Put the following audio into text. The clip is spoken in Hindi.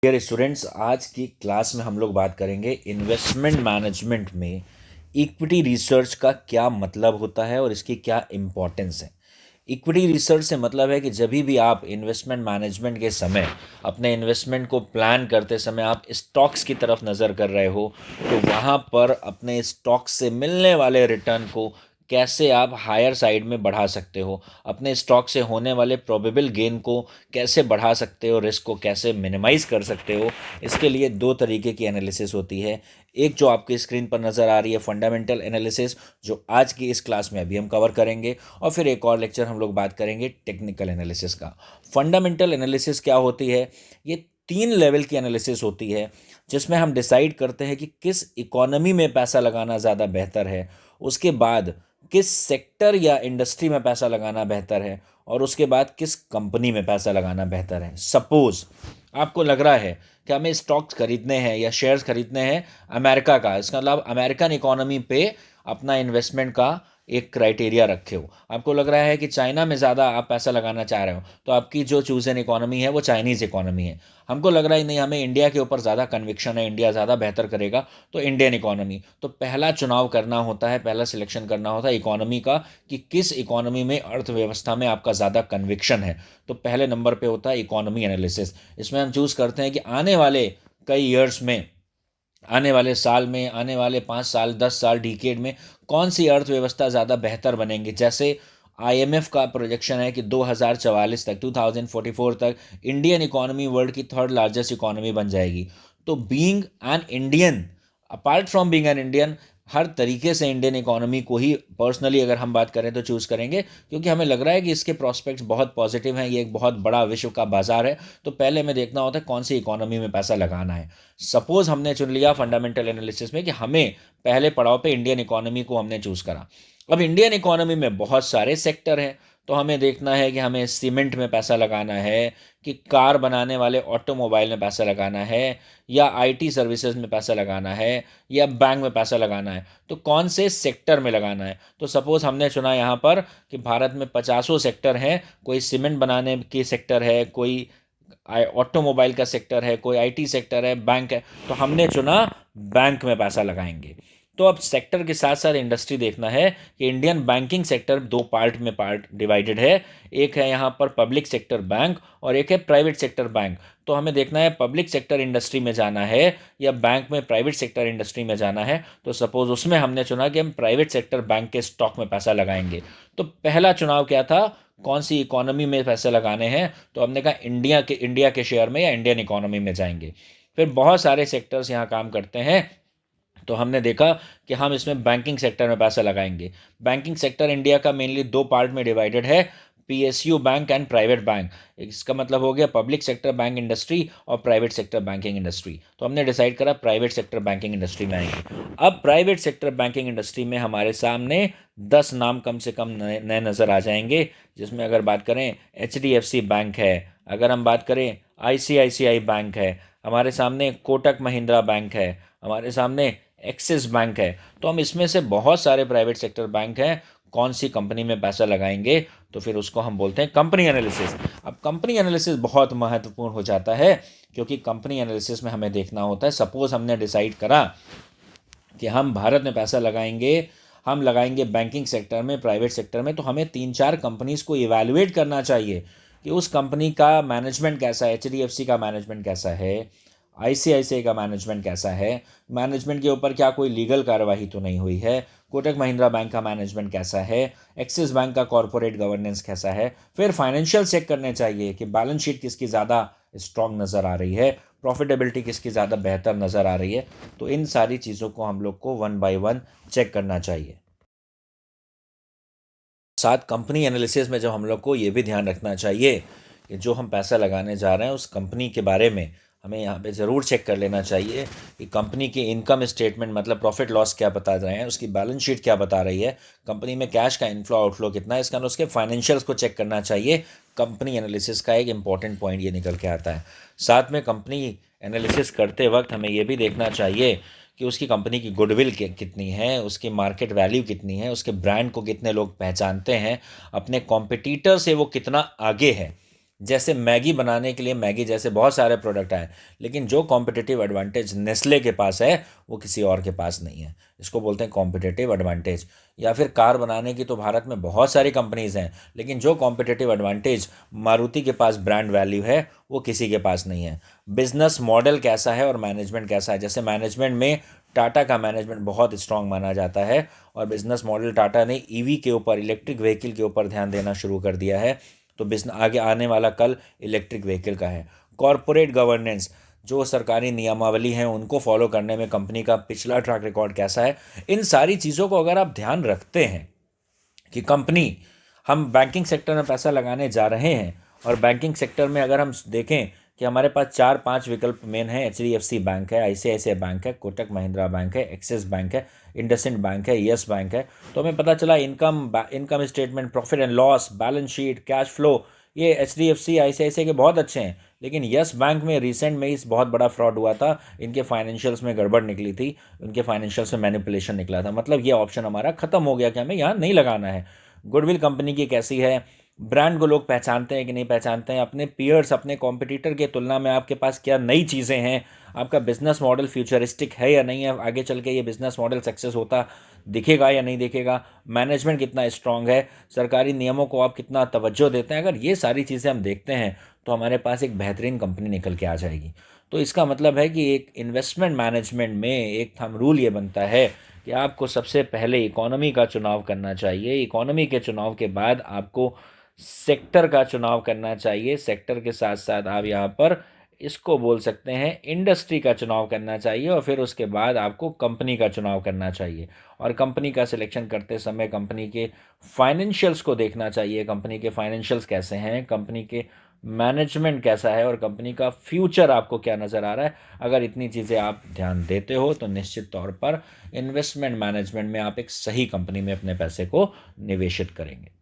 डियर स्टूडेंट्स, आज की क्लास में हम लोग बात करेंगे इन्वेस्टमेंट मैनेजमेंट में इक्विटी रिसर्च का क्या मतलब होता है और इसकी क्या इम्पोर्टेंस है। इक्विटी रिसर्च से मतलब है कि जब भी आप इन्वेस्टमेंट मैनेजमेंट के समय अपने इन्वेस्टमेंट को प्लान करते समय आप स्टॉक्स की तरफ नज़र कर रहे हो, तो वहाँ पर अपने स्टॉक्स से मिलने वाले रिटर्न को कैसे आप हायर साइड में बढ़ा सकते हो, अपने स्टॉक से होने वाले प्रोबेबल गेन को कैसे बढ़ा सकते हो, रिस्क को कैसे मिनिमाइज कर सकते हो। इसके लिए दो तरीके की एनालिसिस होती है। एक जो आपकी स्क्रीन पर नज़र आ रही है फंडामेंटल एनालिसिस, जो आज की इस क्लास में अभी हम कवर करेंगे, और फिर एक और लेक्चर हम लोग बात करेंगे टेक्निकल एनालिसिस का। फंडामेंटल एनालिसिस क्या होती है? ये 3 लेवल की एनालिसिस होती है, जिसमें हम डिसाइड करते हैं कि किस इकोनॉमी में पैसा लगाना ज़्यादा बेहतर है, उसके बाद किस सेक्टर या इंडस्ट्री में पैसा लगाना बेहतर है, और उसके बाद किस कंपनी में पैसा लगाना बेहतर है। सपोज आपको लग रहा है कि हमें स्टॉक्स खरीदने हैं या शेयर्स खरीदने हैं अमेरिका का, इसका मतलब अमेरिकन इकोनॉमी पे अपना इन्वेस्टमेंट का एक क्राइटेरिया रखे हो। आपको लग रहा है कि चाइना में ज़्यादा आप पैसा लगाना चाह रहे हो, तो आपकी जो चूज़न इकोनॉमी है वो चाइनीज़ इकोनॉमी है। हमको लग रहा है नहीं, हमें इंडिया के ऊपर ज़्यादा कन्विक्शन है, इंडिया ज़्यादा बेहतर करेगा, तो इंडियन इकोनॉमी। तो पहला चुनाव करना होता है, पहला सिलेक्शन करना होता है इकोनॉमी का, कि किस इकोनॉमी में, अर्थव्यवस्था में आपका ज़्यादा कन्विक्शन है। तो पहले नंबर पे होता है इकोनॉमी एनालिसिस। इसमें हम चूज़ करते हैं कि आने वाले कई ईयर्स में, आने वाले साल में, आने वाले 5 साल, 10 साल, डिकेड में कौन सी अर्थव्यवस्था ज़्यादा बेहतर बनेंगी। जैसे आईएमएफ का प्रोजेक्शन है कि 2044 तक, 2044 तक इंडियन इकोनॉमी वर्ल्ड की थर्ड लार्जेस्ट इकोनॉमी बन जाएगी। तो being an Indian, apart from being an Indian, हर तरीके से इंडियन इकोनॉमी को ही पर्सनली अगर हम बात करें तो चूज़ करेंगे, क्योंकि हमें लग रहा है कि इसके प्रोस्पेक्ट्स बहुत पॉजिटिव हैं, ये एक बहुत बड़ा विश्व का बाजार है। तो पहले हमें देखना होता है कौन सी इकोनॉमी में पैसा लगाना है। सपोज हमने चुन लिया फंडामेंटल एनालिसिस में कि हमें पहले पड़ाव पे इंडियन इकोनॉमी को हमने चूज़ करा। अब इंडियन इकोनॉमी में बहुत सारे सेक्टर हैं, तो हमें देखना है कि हमें सीमेंट में पैसा लगाना है, कि कार बनाने वाले ऑटोमोबाइल में पैसा लगाना है, या आईटी सर्विसेज में पैसा लगाना है, या बैंक में पैसा लगाना है। तो कौन से सेक्टर में लगाना है? तो सपोज हमने चुना यहाँ पर कि भारत में 50 सेक्टर हैं, कोई सीमेंट बनाने की सेक्टर है, कोई ऑटोमोबाइल का सेक्टर है, कोई आईटी सेक्टर है, बैंक है, तो हमने चुना बैंक में पैसा लगाएंगे। तो अब सेक्टर के साथ साथ इंडस्ट्री देखना है कि इंडियन बैंकिंग सेक्टर दो पार्ट डिवाइडेड है। एक है यहाँ पर पब्लिक सेक्टर बैंक, और एक है प्राइवेट सेक्टर बैंक। तो हमें देखना है पब्लिक सेक्टर इंडस्ट्री में जाना है या बैंक में प्राइवेट सेक्टर इंडस्ट्री में जाना है। तो सपोज उसमें हमने चुना कि हम प्राइवेट सेक्टर बैंक के स्टॉक में पैसा लगाएंगे। तो पहला चुनाव क्या था? कौन सी इकोनॉमी में पैसे लगाने हैं? तो हमने कहा इंडिया के शेयर में या इंडियन इकोनॉमी में जाएंगे। फिर बहुत सारे सेक्टर्स यहाँ काम करते हैं, तो हमने देखा कि हम इसमें बैंकिंग सेक्टर में पैसा लगाएंगे। बैंकिंग सेक्टर इंडिया का मेनली दो पार्ट में डिवाइडेड है, PSU bank and private bank. इसका मतलब हो गया पब्लिक सेक्टर बैंक इंडस्ट्री और प्राइवेट सेक्टर बैंकिंग इंडस्ट्री। तो हमने डिसाइड करा प्राइवेट सेक्टर बैंकिंग इंडस्ट्री में आएंगे। अब प्राइवेट सेक्टर बैंकिंग इंडस्ट्री में हमारे सामने 10 नाम कम से कम नए नए नज़र आ जाएंगे, जिसमें अगर बात करें एचडीएफसी बैंक है, अगर हम बात करें आईसीआईसीआई बैंक है, हमारे सामने कोटक महिंद्रा बैंक है, हमारे सामने एक्सिस बैंक है। तो हम इसमें से बहुत सारे प्राइवेट सेक्टर बैंक हैं, कौन सी कंपनी में पैसा लगाएंगे, तो फिर उसको हम बोलते हैं कंपनी एनालिसिस। अब कंपनी एनालिसिस बहुत महत्वपूर्ण हो जाता है, क्योंकि कंपनी एनालिसिस में हमें देखना होता है, सपोज हमने डिसाइड करा कि हम भारत में पैसा लगाएंगे, हम लगाएंगे बैंकिंग सेक्टर में, प्राइवेट सेक्टर में, तो हमें 3-4 कंपनीज को इवैल्यूएट करना चाहिए कि उस कंपनी का मैनेजमेंट कैसा है, एचडीएफसी का मैनेजमेंट कैसा है, आईसीआईसीआई का मैनेजमेंट कैसा है, मैनेजमेंट के ऊपर क्या कोई लीगल कार्यवाही तो नहीं हुई है, कोटक महिंद्रा बैंक का मैनेजमेंट कैसा है, एक्सिस बैंक का कॉरपोरेट गवर्नेंस कैसा है। फिर फाइनेंशियल चेक करने चाहिए कि बैलेंस शीट किसकी ज़्यादा स्ट्रांग नज़र आ रही है, प्रॉफिटेबिलिटी किसकी ज़्यादा बेहतर नज़र आ रही है। तो इन सारी चीज़ों को हम लोग को 1 बाय 1 चेक करना चाहिए। साथ कंपनी एनालिसिस में जब हम लोग को ये भी ध्यान रखना चाहिए कि जो हम पैसा लगाने जा रहे हैं उस कंपनी के बारे में हमें यहाँ पे ज़रूर चेक कर लेना चाहिए कि कंपनी की इनकम स्टेटमेंट, मतलब प्रॉफिट लॉस क्या बता रहे हैं, उसकी बैलेंस शीट क्या बता रही है, कंपनी में कैश का इनफ्लो आउटफ्लो कितना है, इसका उसके फाइनेंशियल्स को चेक करना चाहिए। कंपनी एनालिसिस का एक इंपॉर्टेंट पॉइंट ये निकल के आता है। साथ में कंपनी एनालिसिस करते वक्त हमें ये भी देखना चाहिए कि उसकी कंपनी की गुडविल कितनी है, उसकी मार्केट वैल्यू कितनी है, उसके ब्रांड को कितने लोग पहचानते हैं, अपने कॉम्पिटिटर से वो कितना आगे है। जैसे मैगी बनाने के लिए मैगी जैसे बहुत सारे प्रोडक्ट आए, लेकिन जो कॉम्पिटिटिव एडवांटेज नेस्ले के पास है वो किसी और के पास नहीं है। इसको बोलते हैं कॉम्पिटिटिव एडवांटेज। या फिर कार बनाने की तो भारत में बहुत सारी कंपनीज हैं, लेकिन जो कॉम्पिटिटिव एडवांटेज मारुति के पास ब्रांड वैल्यू है वो किसी के पास नहीं है। बिजनेस मॉडल कैसा है और मैनेजमेंट कैसा है, जैसे मैनेजमेंट में टाटा का मैनेजमेंट बहुत स्ट्रांग माना जाता है और बिजनेस मॉडल टाटा ने ईवी के ऊपर, इलेक्ट्रिक व्हीकल के ऊपर ध्यान देना शुरू कर दिया है। तो बिजनेस आगे आने वाला कल इलेक्ट्रिक व्हीकल का है। कॉरपोरेट गवर्नेंस, जो सरकारी नियमावली हैं उनको फॉलो करने में कंपनी का पिछला ट्रैक रिकॉर्ड कैसा है, इन सारी चीज़ों को अगर आप ध्यान रखते हैं कि कंपनी, हम बैंकिंग सेक्टर में पैसा लगाने जा रहे हैं और बैंकिंग सेक्टर में अगर हम देखें कि हमारे पास 4-5 विकल्प मेन है, HDFC बैंक है, ICICI बैंक है, कोटक महिंद्रा बैंक है, एक्सिस बैंक है, इंडसइंड बैंक है, यस बैंक है, तो हमें पता चला income statement, profit and loss, balance sheet, cash flow, ये HDFC ICICI के बहुत अच्छे हैं। लेकिन यस बैंक में रिसेंट में इस बहुत बड़ा फ्रॉड हुआ था, इनके फाइनेंशियल्स में गड़बड़ निकली थी, इनके फाइनेंशियल्स में मैनिपुलेशन निकला था। मतलब ये ऑप्शन हमारा खत्म हो गया कि हमें यहाँ नहीं लगाना है। गुडविल कंपनी की कैसी है, ब्रांड को लोग पहचानते हैं कि नहीं पहचानते हैं, अपने पीयर्स, अपने कॉम्पिटिटर के तुलना में आपके पास क्या नई चीज़ें हैं, आपका बिजनेस मॉडल फ्यूचरिस्टिक है या नहीं है, आगे चल के ये बिजनेस मॉडल सक्सेस होता दिखेगा या नहीं दिखेगा, मैनेजमेंट कितना स्ट्रांग है, सरकारी नियमों को आप कितना तवज्जो देते हैं, अगर ये सारी चीज़ें हम देखते हैं तो हमारे पास एक बेहतरीन कंपनी निकल के आ जाएगी। तो इसका मतलब है कि एक इन्वेस्टमेंट मैनेजमेंट में एक थंब रूल ये बनता है कि आपको सबसे पहले इकोनॉमी का चुनाव करना चाहिए, इकोनॉमी के चुनाव के बाद आपको सेक्टर का चुनाव करना चाहिए, सेक्टर के साथ साथ आप यहाँ पर इसको बोल सकते हैं इंडस्ट्री का चुनाव करना चाहिए, और फिर उसके बाद आपको कंपनी का चुनाव करना चाहिए। और कंपनी का सिलेक्शन करते समय कंपनी के फाइनेंशियल्स को देखना चाहिए, कंपनी के फाइनेंशियल्स कैसे हैं, कंपनी के मैनेजमेंट कैसा है और कंपनी का फ्यूचर आपको क्या नज़र आ रहा है। अगर इतनी चीज़ें आप ध्यान देते हो तो निश्चित तौर पर इन्वेस्टमेंट मैनेजमेंट में आप एक सही कंपनी में अपने पैसे को निवेशित करेंगे।